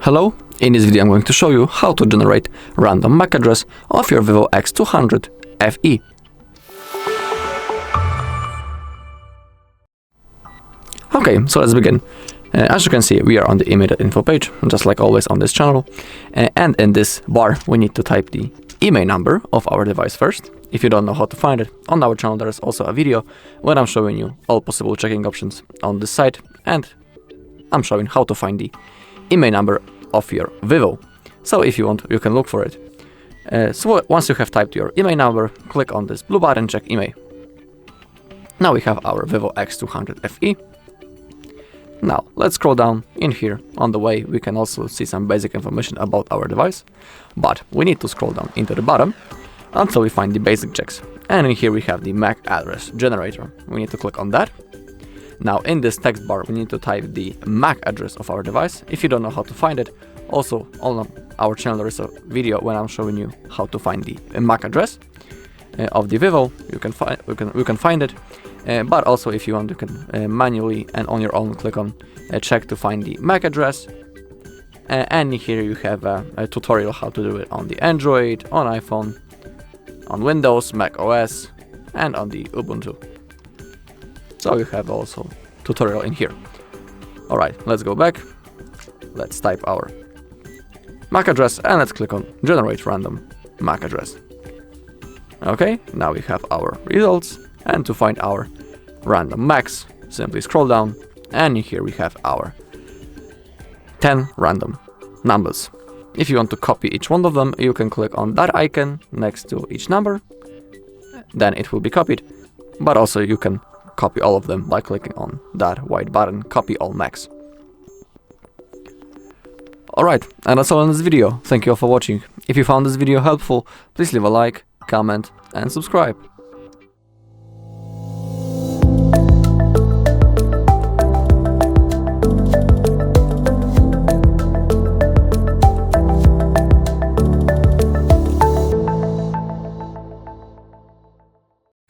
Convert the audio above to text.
Hello, in this video I'm going to show you how to generate random MAC address of your VIVO X200 FE. Okay, so let's begin. As you can see, we are on the IMEI info page, just like always on this channel. And in this bar, we need to type the IMEI number of our device first. If you don't know how to find it, on our channel there is also a video where I'm showing you all possible checking options on this site, and I'm showing how to find the IMEI number of your VIVO. So if you want, you can look for it. So once you have typed your IMEI number, click on this blue button, check IMEI. Now we have our VIVO X200 FE. Now let's scroll down. In here on the way we can also see some basic information about our device, but we need to scroll down into the bottom until we find the basic checks. And in here we have the MAC address generator. We need to click on that. Now in this text bar we need to type the MAC address of our device. If you don't know how to find it, also on our channel there is a video when I'm showing you how to find the MAC address of the VIVO. You can find it. But also if you want, you can manually and on your own click on check to find the MAC address. And here you have a tutorial how to do it on the Android, on iPhone, on Windows, Mac OS, and on the Ubuntu. So you have also tutorial in here. Alright, let's go back. Let's type our MAC address and let's click on generate random MAC address. Okay, now we have our results. And to find our random MACs, simply scroll down, and here we have our 10 random numbers. If you want to copy each one of them, you can click on that icon next to each number, then it will be copied. But also you can copy all of them by clicking on that white button, copy all MACs. Alright, and that's all in this video. Thank you all for watching. If you found this video helpful, please leave a like, comment, and subscribe.